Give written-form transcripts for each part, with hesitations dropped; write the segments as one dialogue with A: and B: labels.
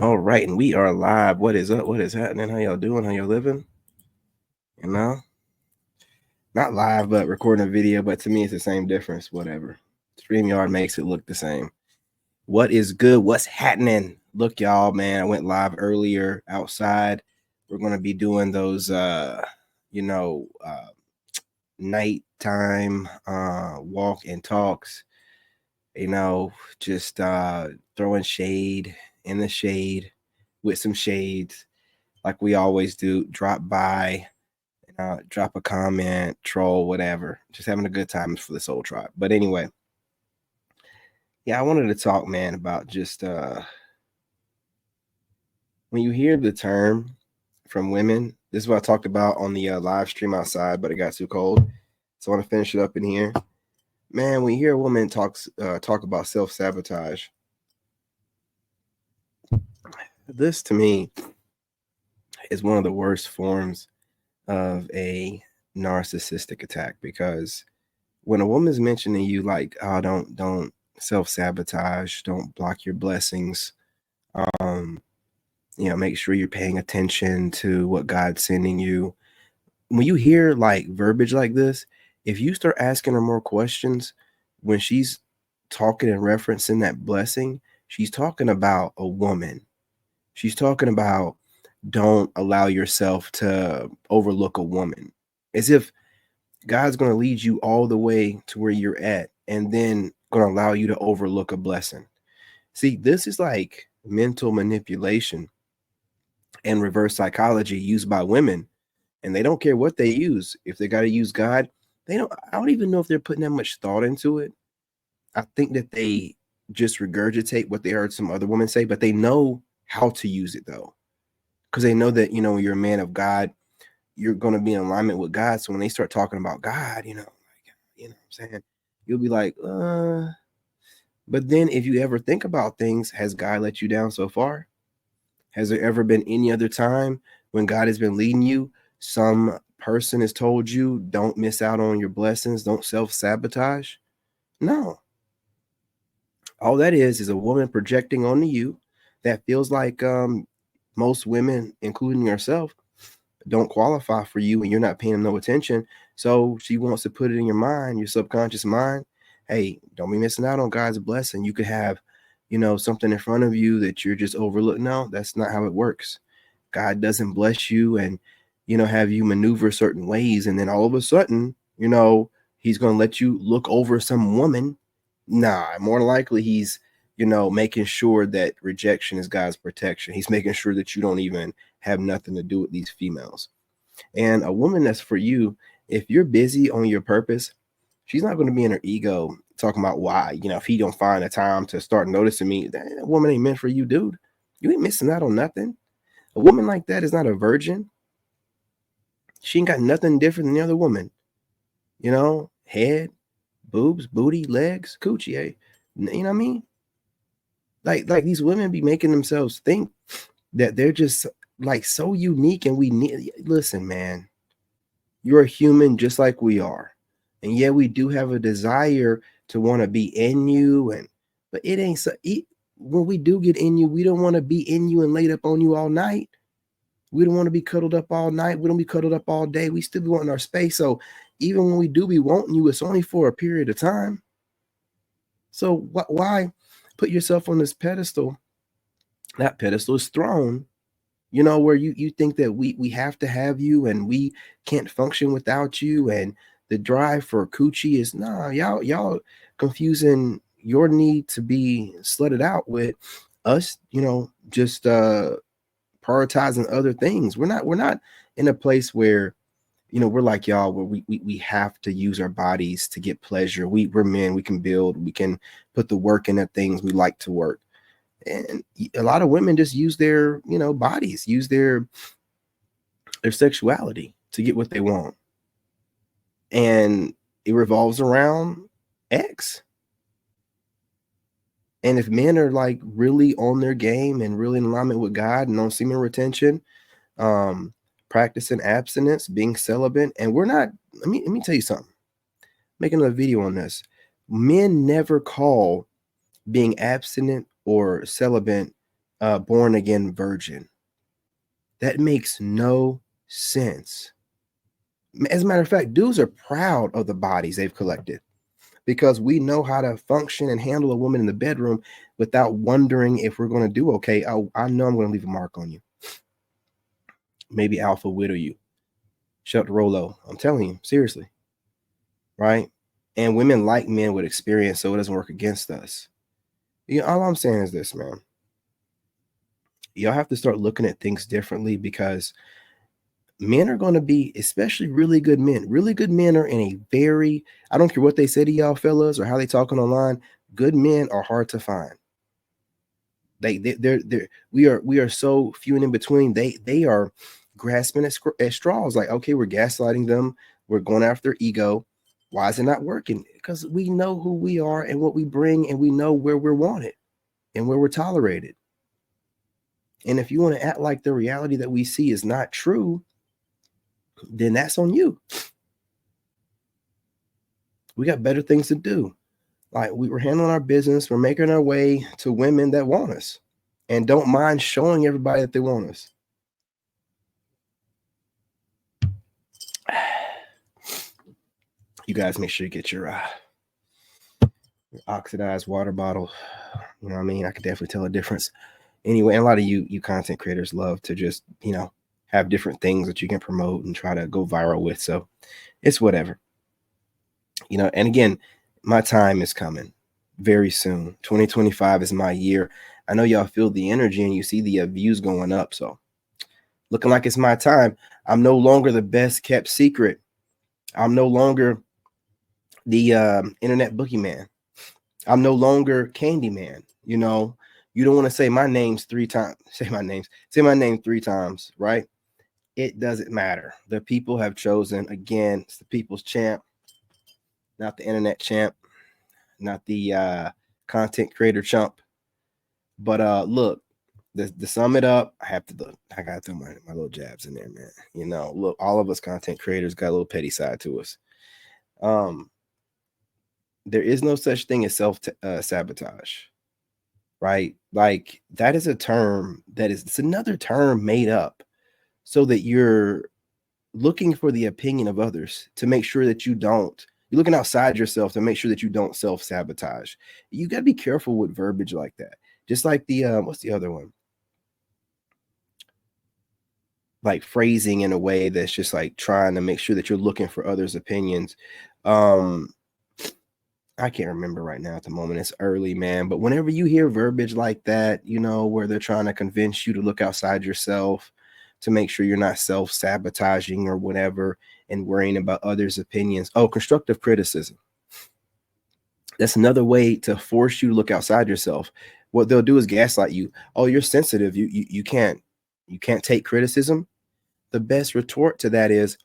A: All right, and we are live. What is up? What is happening? How y'all doing? How y'all living? You know, not live, but recording a video. But to me, it's the same difference. Whatever. StreamYard makes it look the same. What is good? What's happening? Look, y'all, man. I went live earlier outside. We're gonna be doing those, you know, uh, nighttime walk and talks. You know, just throwing shade in the shade with some shades like we always do. Drop by, drop a comment, troll, whatever. Just having a good time for the Soul Tribe. But anyway, yeah, I wanted to talk, man, about just when you hear the term from women. This is what I talked about on the live stream outside, but it got too cold, so I want to finish it up in here. Man, when you hear a woman talk about self-sabotage, this to me is one of the worst forms of a narcissistic attack, because when a woman's mentioning you like, oh, don't self-sabotage, don't block your blessings, um make sure you're paying attention to what God's sending you. When you hear like verbiage like this, if you start asking her more questions when she's talking and referencing that blessing, she's talking about a woman. She's talking about, don't allow yourself to overlook a woman, as if God's going to lead you all the way to where you're at and then going to allow you to overlook a blessing. See, this is like mental manipulation and reverse psychology used by women, and they don't care what they use. If they got to use God, I don't even know if they're putting that much thought into it. I think that they just regurgitate what they heard some other women say, but they know how to use it though, because they know that, when you're a man of God, you're going to be in alignment with God. So when they start talking about God, what I'm saying, you'll be like, but then if you ever think about things, has God let you down so far? Has there ever been any other time when God has been leading you? Some person has told you, don't miss out on your blessings, don't self-sabotage? No. All that is a woman projecting onto you that feels like most women, including yourself, don't qualify for you and you're not paying them no attention. So she wants to put it in your mind, your subconscious mind. Hey, don't be missing out on God's blessing. You could have, something in front of you that you're just overlooking. No, that's not how it works. God doesn't bless you and, have you maneuver certain ways. And then all of a sudden, he's going to let you look over some woman. Nah, more likely he's, making sure that rejection is God's protection. He's making sure that you don't even have nothing to do with these females. And a woman that's for you, if you're busy on your purpose, she's not going to be in her ego talking about why, if he don't find a time to start noticing me, that woman ain't meant for you, dude. You ain't missing out on nothing. A woman like that is not a virgin. She ain't got nothing different than the other woman. Head, boobs, booty, legs, coochie, eh? You know what I mean? Like these women be making themselves think that they're just like so unique, and we need, listen, man, you're a human just like we are. And yeah, we do have a desire to want to be in you, but it ain't so when we do get in you, we don't want to be in you and laid up on you all night. We don't want to be cuddled up all night. We don't be cuddled up all day. We still be wanting our space. So even when we do be wanting you, it's only for a period of time. So why put yourself on this pedestal? That pedestal is throne, where you think that we have to have you and we can't function without you. And the drive for coochie is, nah, y'all confusing your need to be slutted out with us, just prioritizing other things. We're not in a place where, we're like y'all, where we have to use our bodies to get pleasure. We're men, we can build, we can put the work in at things we like to work. And a lot of women just use their, bodies, use their sexuality to get what they want. And it revolves around X. And if men are like really on their game and really in alignment with God and on semen retention, practicing abstinence, being celibate, and we're not, let me tell you something. Making a video on this. Men never call being abstinent or celibate born again virgin. That makes no sense. As a matter of fact, dudes are proud of the bodies they've collected because we know how to function and handle a woman in the bedroom without wondering if we're going to do okay. Oh, I know I'm going to leave a mark on you. Maybe alpha widow you. Shut the Rolo. I'm telling you, seriously. Right? And women like men with experience, so it doesn't work against us. You know, all I'm saying is this, man. Y'all have to start looking at things differently because men are going to be, especially really good men. Really good men are in a very, I don't care what they say to y'all fellas or how they talking online. Good men are hard to find. We are so few and in between. They are grasping at straws. Like, okay, we're gaslighting them. We're going after their ego. Why is it not working? Because we know who we are and what we bring, and we know where we're wanted and where we're tolerated. And if you want to act like the reality that we see is not true, then that's on you. We got better things to do. Like, we're handling our business. We're making our way to women that want us and don't mind showing everybody that they want us. You guys make sure you get your oxidized water bottle. You know what I mean? I could definitely tell a difference. Anyway, a lot of you content creators love to just, have different things that you can promote and try to go viral with. So it's whatever. And again, my time is coming very soon. 2025 is my year. I know y'all feel the energy and you see the views going up. So looking like it's my time. I'm no longer the best kept secret. I'm no longer the internet boogeyman. I'm no longer Candyman. You don't want to say my name's 3 times. Say my name 3 times, right? It doesn't matter. The people have chosen. Again, it's the people's champ, not the internet champ, not the content creator chump. But look, to sum it up, I gotta throw my little jabs in there, man. Look, all of us content creators got a little petty side to us. There is no such thing as self sabotage, right? Like, that is a term it's another term made up so that you're looking for the opinion of others to make sure that you're looking outside yourself to make sure that you don't self-sabotage. You got to be careful with verbiage like that. Just like the what's the other one? Like phrasing in a way that's just like trying to make sure that you're looking for others' opinions. I can't remember right now at the moment. It's early, man. But whenever you hear verbiage like that, where they're trying to convince you to look outside yourself to make sure you're not self-sabotaging or whatever and worrying about others' opinions. Oh, constructive criticism. That's another way to force you to look outside yourself. What they'll do is gaslight you. Oh, you're sensitive. You can't take criticism. The best retort to that is,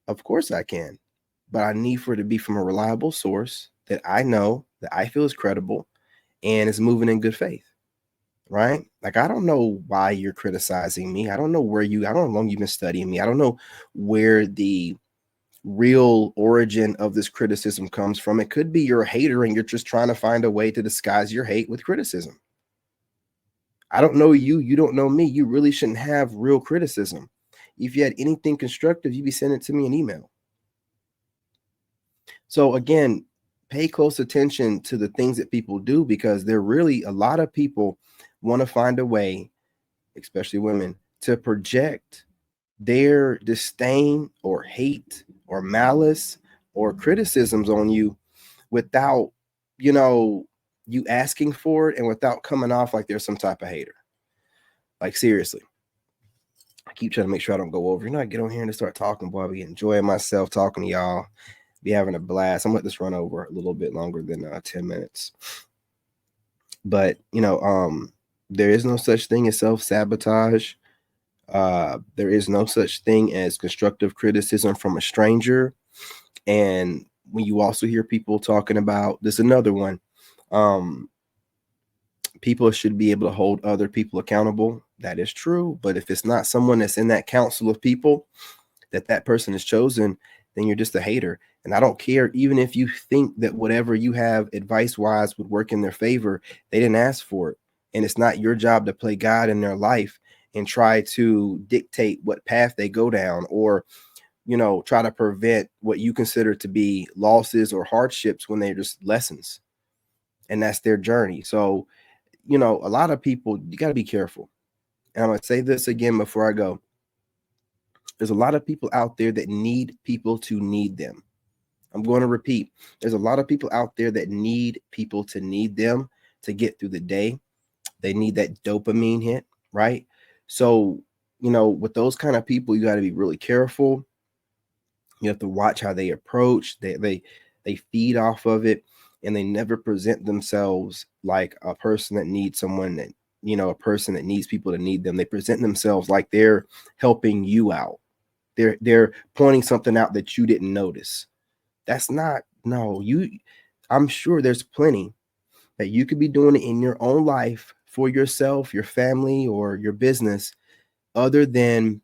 A: of course I can, but I need for it to be from a reliable source that I know, that I feel is credible and is moving in good faith. Right? Like, I don't know why you're criticizing me. I don't know I don't know how long you've been studying me. I don't know where the real origin of this criticism comes from. It could be you're a hater and you're just trying to find a way to disguise your hate with criticism. I don't know you. You don't know me. You really shouldn't have real criticism. If you had anything constructive, you'd be sending it to me an email. So again, pay close attention to the things that people do, because there really a lot of people want to find a way, especially women, to project their disdain or hate or malice or criticisms on you without, you asking for it and without coming off like there's some type of hater. Like, seriously. I keep trying to make sure I don't go over. I get on here and start talking, boy. I be enjoying myself talking to y'all. Be having a blast. I'm gonna let this run over a little bit longer than 10 minutes. But there is no such thing as self-sabotage. There is no such thing as constructive criticism from a stranger. And when you also hear people talking about this, another one, people should be able to hold other people accountable. That is true. But if it's not someone that's in that council of people that person is chosen, then you're just a hater. And I don't care, even if you think that whatever you have advice wise would work in their favor, they didn't ask for it. And it's not your job to play God in their life and try to dictate what path they go down, or try to prevent what you consider to be losses or hardships when they're just lessons, and that's their journey. So a lot of people, you got to be careful. And I'm going to say this again before I go. There's a lot of people out there that need people to need them. I'm going to repeat. There's a lot of people out there that need people to need them to get through the day. They need that dopamine hit, right? So, with those kind of people, you got to be really careful. You have to watch how they approach. They feed off of it, and they never present themselves like a person that needs someone, that a person that needs people to need them. They present themselves like they're helping you out. They're pointing something out that you didn't notice. That's not, no, I'm sure there's plenty that you could be doing it in your own life for yourself, your family, or your business, other than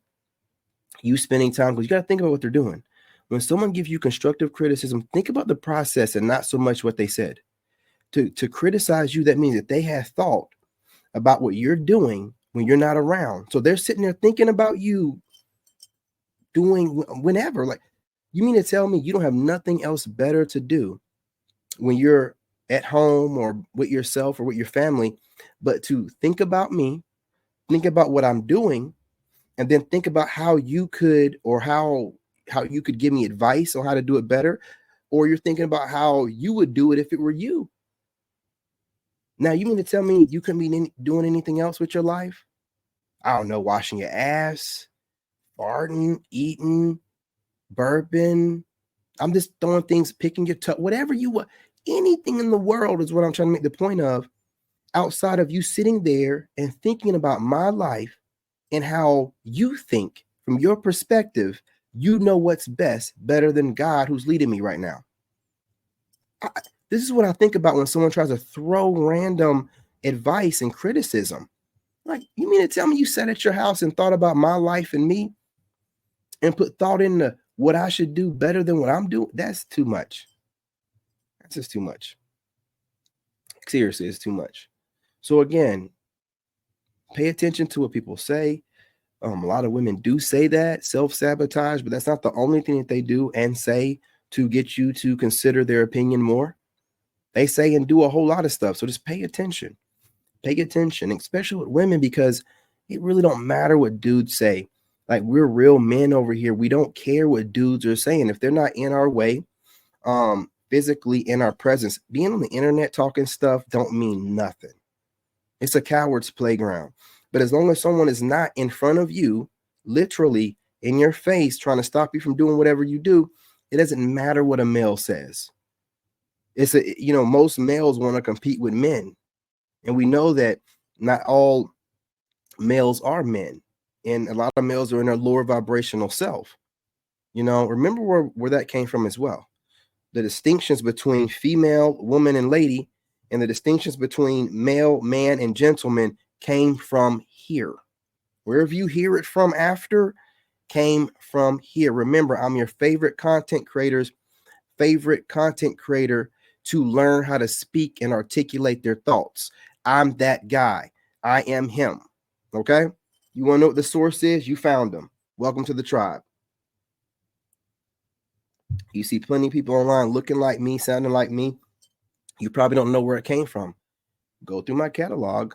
A: you spending time, because you got to think about what they're doing. When someone gives you constructive criticism, think about the process and not so much what they said. To criticize you, that means that they have thought about what you're doing when you're not around. So they're sitting there thinking about you doing whenever. Like, you mean to tell me you don't have nothing else better to do when you're at home or with yourself or with your family, but to think about me, think about what I'm doing, and then think about how you could, or how you could give me advice on how to do it better, or you're thinking about how you would do it if it were you. Now, you mean to tell me you couldn't be doing anything else with your life? I don't know, washing your ass, farting, eating, burping. I'm just throwing things, picking your toe, whatever you want. Anything in the world is what I'm trying to make the point of, outside of you sitting there and thinking about my life and how you think from your perspective, what's best better than God who's leading me right now. This is what I think about when someone tries to throw random advice and criticism. Like, you mean to tell me you sat at your house and thought about my life and me and put thought into what I should do better than what I'm doing? That's too much. That's just too much. Seriously, it's too much. So again, pay attention to what people say. A lot of women do say that, self-sabotage, but that's not the only thing that they do and say to get you to consider their opinion more. They say and do a whole lot of stuff. So just pay attention. Pay attention, especially with women, because it really don't matter what dudes say. Like, we're real men over here. We don't care what dudes are saying. If they're not in our way, physically in our presence, being on the internet talking stuff don't mean nothing. It's a coward's playground. But as long as someone is not in front of you, literally in your face, trying to stop you from doing whatever you do, it doesn't matter what a male says. It's most males want to compete with men. And we know that not all males are men. And a lot of males are in their lower vibrational self. Remember where that came from as well. The distinctions between female, woman, and lady, and the distinctions between male, man, and gentleman came from here. Wherever you hear it from after, came from here. Remember, I'm your favorite content creator's favorite content creator to learn how to speak and articulate their thoughts. I'm that guy. I am him. Okay? You want to know what the source is? You found them. Welcome to the tribe. You see plenty of people online looking like me, sounding like me. You probably don't know where it came from. Go through my catalog,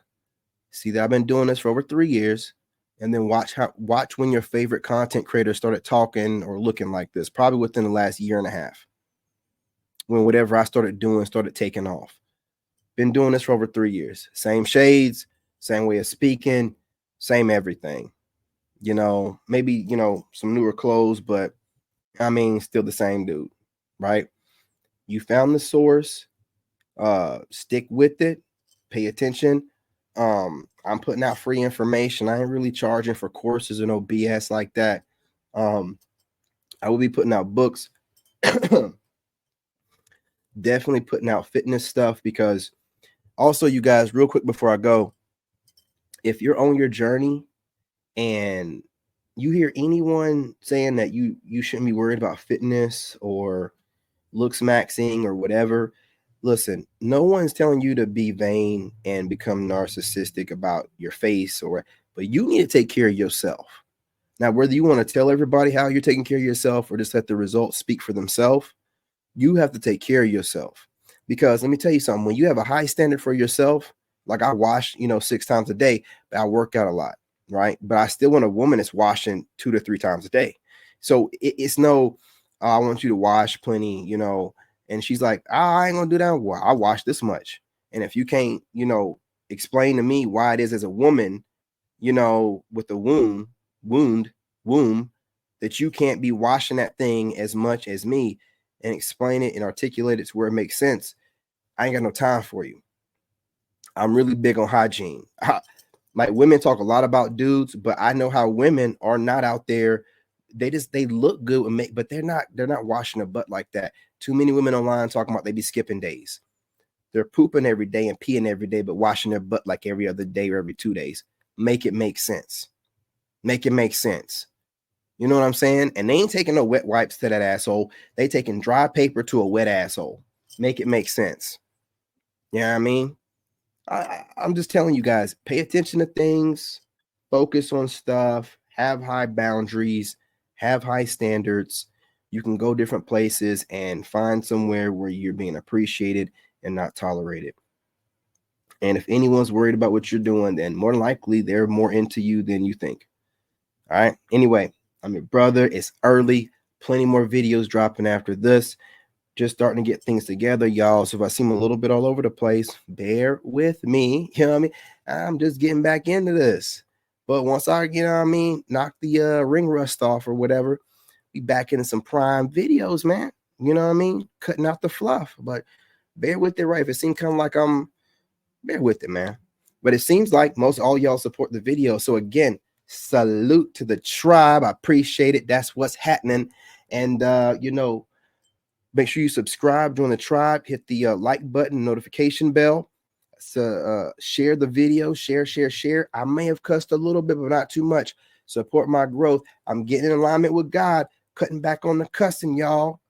A: see that I've been doing this for over 3 years, and then watch when your favorite content creator started talking or looking like this, probably within the last year and a half. When whatever I started doing started taking off. Been doing this for over 3 years. Same shades, same way of speaking, same everything. Maybe, some newer clothes, but I mean, still the same dude, right? You found the source, stick with it, pay attention. I'm putting out free information. I ain't really charging for courses or no BS like that. I will be putting out books, definitely putting out fitness stuff, because also, you guys, real quick before I go, if you're on your journey and you hear anyone saying that you shouldn't be worried about fitness or looks maxing or whatever, Listen, no one's telling you to be vain and become narcissistic about your face, but you need to take care of yourself. Now, whether you want to tell everybody how you're taking care of yourself or just let the results speak for themselves, you have to take care of yourself. Because let me tell you something, when you have a high standard for yourself, like I wash, 6 times a day, but I work out a lot, right? But I still want a woman that's washing 2 to 3 times a day. So it's no, I want you to wash plenty, and she's like, I ain't gonna do that. Well, I wash this much. And if you can't, explain to me why it is as a woman, with a wound, womb, that you can't be washing that thing as much as me and explain it and articulate it to where it makes sense, I ain't got no time for you. I'm really big on hygiene. Like women talk a lot about dudes, but I know how women are not out there. They look good but they're not washing a butt like that. Too many women online talking about they be skipping days. They're pooping every day and peeing every day, but washing their butt like every other day or every 2 days. Make it make sense. Make it make sense. You know what I'm saying? And they ain't taking no wet wipes to that asshole. They taking dry paper to a wet asshole. Make it make sense. You know what I mean? I'm just telling you guys, pay attention to things, focus on stuff, have high boundaries, have high standards. You can go different places and find somewhere where you're being appreciated and not tolerated. And if anyone's worried about what you're doing, then more likely they're more into you than you think. All right. Anyway, I'm your brother. It's early. Plenty more videos dropping after this. Just starting to get things together, y'all. So if I seem a little bit all over the place, bear with me. You know what I mean? I'm just getting back into this. But once I, knock the ring rust off or whatever, be back into some prime videos, man. You know what I mean? Cutting out the fluff. But bear with it, right? If it seems kind of like bear with it, man. But it seems like most all y'all support the video. So again, salute to the tribe. I appreciate it. That's what's happening. And make sure you subscribe, join the tribe, hit the like button, notification bell. So share the video, share. I may have cussed a little bit, but not too much. Support my growth. I'm getting in alignment with God, cutting back on the cussing, y'all.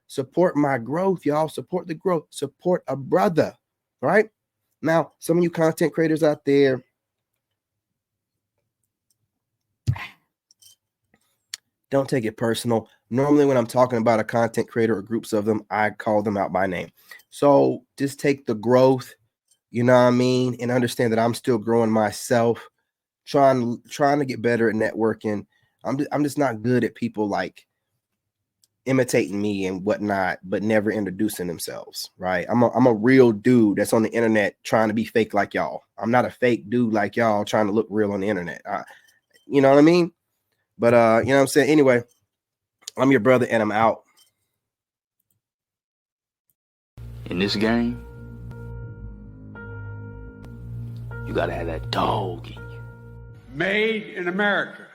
A: Support my growth, y'all. Support the growth. Support a brother, right? Now, some of you content creators out there, don't take it personal. Normally, when I'm talking about a content creator or groups of them, I call them out by name. So just take the growth, you know what I mean, and understand that I'm still growing myself, trying to get better at networking. I'm just not good at people like imitating me and whatnot, but never introducing themselves, right? I'm a real dude that's on the internet trying to be fake like y'all. I'm not a fake dude like y'all trying to look real on the internet. You know what I mean? But you know what I'm saying? Anyway, I'm your brother and I'm out.
B: In this game, you gotta have that dog in you.
C: Made in America.